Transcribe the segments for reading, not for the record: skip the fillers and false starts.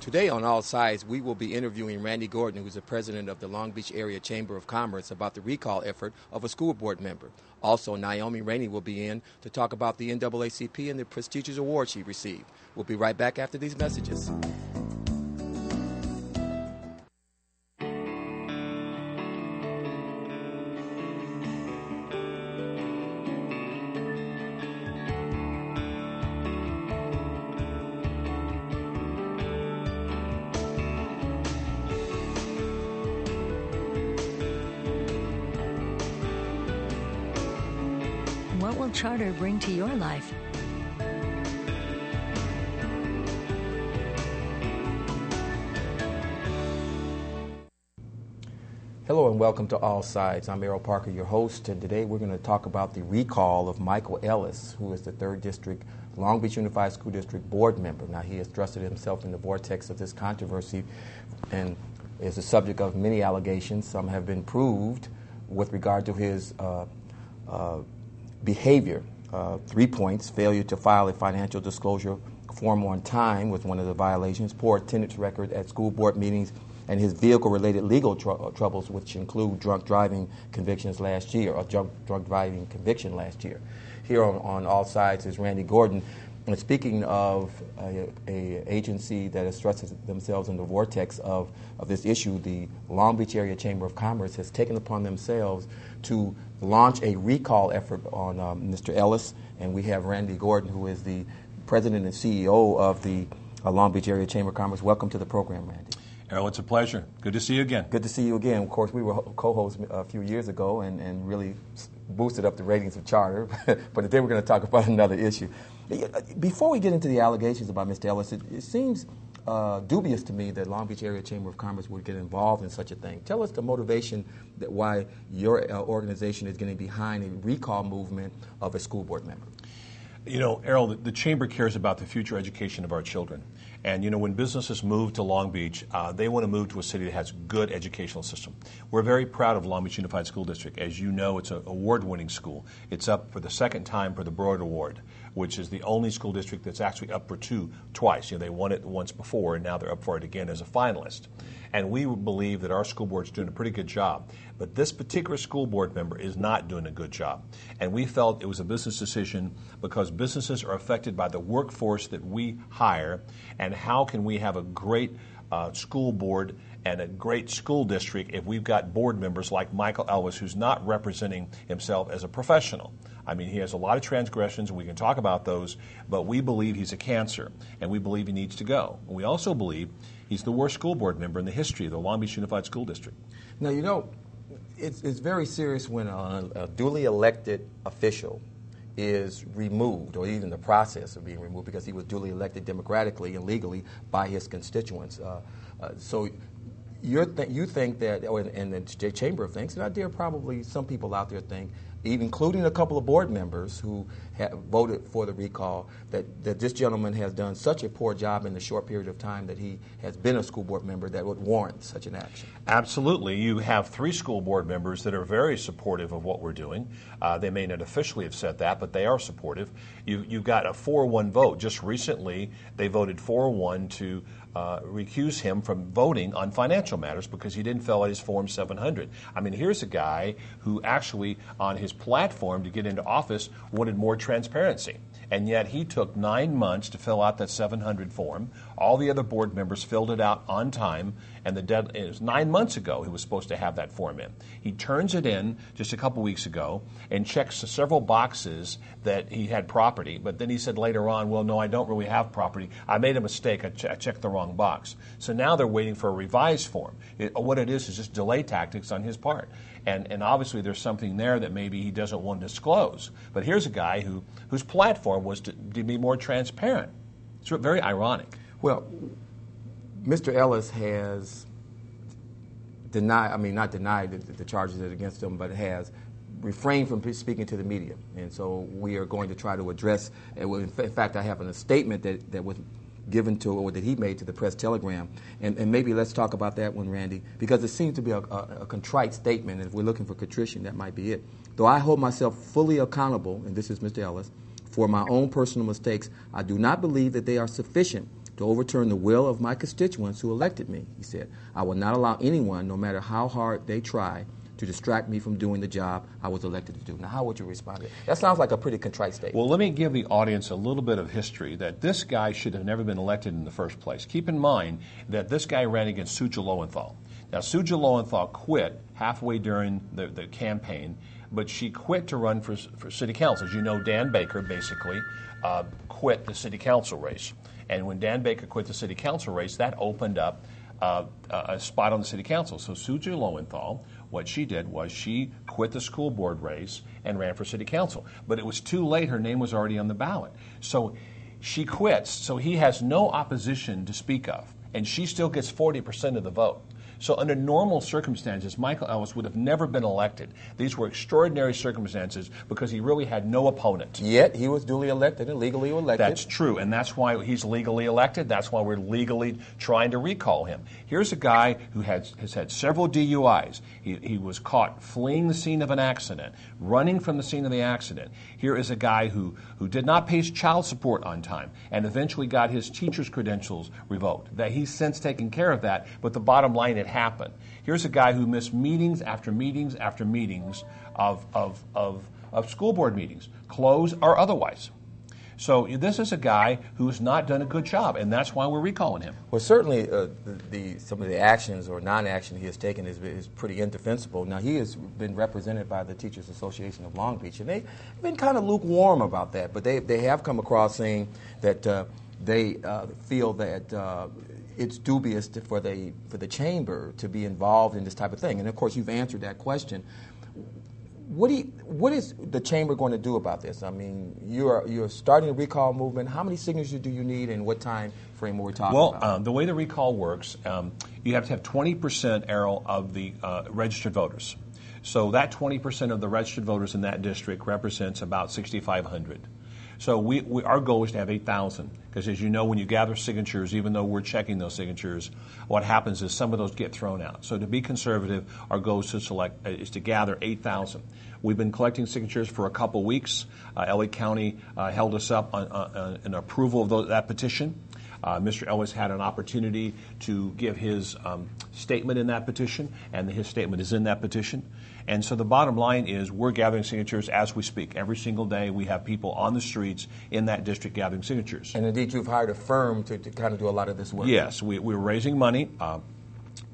Today on All Sides, we will be interviewing Randy Gordon, who's the president of the Long Beach Area Chamber of Commerce, about the recall effort of a school board member. Also, Naomi Rainey will be in to talk about the NAACP and the prestigious award she received. We'll be right back after these messages. What will Charter bring to your life? Hello and welcome to All Sides. I'm Erroll Parker, your host, and today we're going to talk about the recall of Michael Ellis, who is the 3rd District Long Beach Unified School District board member. Now, he has thrusted himself in the vortex of this controversy and is the subject of many allegations. Some have been proved with regard to his behavior. 3 points: failure to file a financial disclosure form on time was one of the violations, poor attendance record at school board meetings, and his vehicle-related legal troubles, which include drunk driving convictions last year, or drunk driving conviction last year. Here on All Sides is Randy Gordon. And speaking of a agency that has thrust themselves in the vortex of this issue, the Long Beach Area Chamber of Commerce has taken upon themselves to launch a recall effort on Mr. Ellis. And we have Randy Gordon, who is the president and CEO of the Long Beach Area Chamber of Commerce. Welcome to the program, Randy. Errol, it's a pleasure. Good to see you again. Good to see you again. Of course, we were co-hosts a few years ago and really boosted up the ratings of Charter. But today we're going to talk about another issue. Before we get into the allegations about Mr. Ellis, it seems dubious to me that Long Beach Area Chamber of Commerce would get involved in such a thing. Tell us the motivation that why your organization is getting behind a recall movement of a school board member. You know, Errol, the Chamber cares about the future education of our children. And, you know, when businesses move to Long Beach, they want to move to a city that has a good educational system. We're very proud of Long Beach Unified School District. As you know, it's an award-winning school. It's up for the second time for the Broad Award, which is the only school district that's actually up for twice. You know, they won it once before, and now they're up for it again as a finalist. And we believe that our school board's doing a pretty good job. But this particular school board member is not doing a good job. And we felt it was a business decision because businesses are affected by the workforce that we hire, and how can we have a great school board and a great school district if we've got board members like Michael Ellis, who's not representing himself as a professional. I mean, he has a lot of transgressions, and we can talk about those, but we believe he's a cancer, and we believe he needs to go. And we also believe he's the worst school board member in the history of the Long Beach Unified School District. Now, you know, it's very serious when a duly elected official is removed, or even the process of being removed, because he was duly elected democratically and legally by his constituents. So you think that, and the Chamber thinks, and I dare probably some people out there think, even including a couple of board members who have voted for the recall, that this gentleman has done such a poor job in the short period of time that he has been a school board member that would warrant such an action. Absolutely. You have 3 school board members that are very supportive of what we're doing. They may not officially have said that, but they are supportive. You've got a 4-1 vote. Just recently, they voted 4-1 to recuse him from voting on financial matters because he didn't fill out his Form 700. I mean, here's a guy who actually, on his platform to get into office, wanted more transparency. And yet he took 9 months to fill out that 700 form. All the other board members filled it out on time, and it was 9 months ago he was supposed to have that form in. He turns it in just a couple weeks ago and checks several boxes that he had property, but then he said later on, well, no, I don't really have property. I made a mistake. I checked the wrong box. So now they're waiting for a revised form. What it is just delay tactics on his part. And obviously there's something there that maybe he doesn't want to disclose. But here's a guy whose platform was to be more transparent. It's very ironic. Well, Mr. Ellis has not denied the charges that are against him, but has refrained from speaking to the media. And so we are going to try to address, in fact, I have a statement that was given to, or that he made to the Press Telegram. And maybe let's talk about that one, Randy, because it seems to be a contrite statement, and if we're looking for contrition, that might be it. Though I hold myself fully accountable, and this is Mr. Ellis, for my own personal mistakes, I do not believe that they are sufficient to overturn the will of my constituents who elected me, he said. I will not allow anyone, no matter how hard they try, to distract me from doing the job I was elected to do. Now, how would you respond to that? That sounds like a pretty contrite statement. Well, let me give the audience a little bit of history that this guy should have never been elected in the first place. Keep in mind that this guy ran against Suja Lowenthal. Now, Suja Lowenthal quit halfway during the campaign, but she quit to run for city council. As you know, Dan Baker basically quit the city council race. And when Dan Baker quit the city council race, that opened up a spot on the city council. So Suja Lowenthal, what she did was she quit the school board race and ran for city council. But it was too late. Her name was already on the ballot. So she quits. So he has no opposition to speak of. And she still gets 40% of the vote. So under normal circumstances, Michael Ellis would have never been elected. These were extraordinary circumstances because he really had no opponent. Yet he was duly elected and legally elected. That's true, and that's why he's legally elected. That's why we're legally trying to recall him. Here's a guy who has had several DUIs. He was caught fleeing the scene of an accident, running from the scene of the accident. Here is a guy who did not pay his child support on time and eventually got his teacher's credentials revoked. That he's since taken care of that, but the bottom line, it happened. Here's a guy who missed meetings after meetings after meetings of school board meetings, closed or otherwise. So this is a guy who has not done a good job, and that's why we're recalling him. Well, certainly some of the actions or non-action he has taken is pretty indefensible. Now, he has been represented by the Teachers Association of Long Beach, and they've been kind of lukewarm about that, but they have come across saying that they feel that it's dubious for the chamber to be involved in this type of thing. And, of course, you've answered that question. What is the chamber going to do about this? I mean, you're starting a recall movement. How many signatures do you need, and what time frame are we talking about? Well, the way the recall works, you have to have 20%, Erroll, of the registered voters. So that 20% of the registered voters in that district represents about 6,500. So our goal is to have 8,000, because as you know, when you gather signatures, even though we're checking those signatures, what happens is some of those get thrown out. So to be conservative, our goal is to gather 8,000. We've been collecting signatures for a couple weeks. LA County held us up on an approval of that petition. Mr. Ellis had an opportunity to give his statement in that petition, and his statement is in that petition. And so the bottom line is we're gathering signatures as we speak. Every single day we have people on the streets in that district gathering signatures. And indeed you've hired a firm to kind of do a lot of this work. Yes, we're raising money.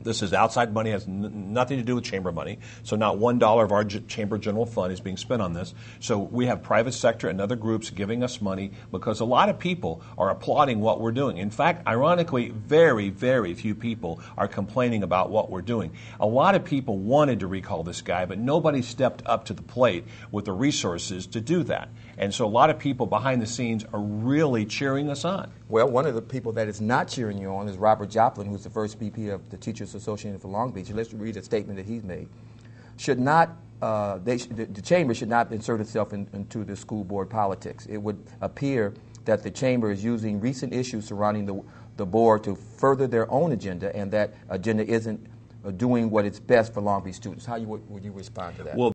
This is outside money, has nothing to do with chamber money. So not $1 of our chamber general fund is being spent on this. So we have private sector and other groups giving us money because a lot of people are applauding what we're doing. In fact, ironically, very, very few people are complaining about what we're doing. A lot of people wanted to recall this guy, but nobody stepped up to the plate with the resources to do that. And so a lot of people behind the scenes are really cheering us on. Well, one of the people that is not cheering you on is Robert Joplin, who's the first VP of the Teachers Association for Long Beach. Let's read a statement that he's made. The chamber should not insert itself into the school board politics. It would appear that the chamber is using recent issues surrounding the board to further their own agenda, and that agenda isn't doing what is best for Long Beach students. How would you respond to that? Well,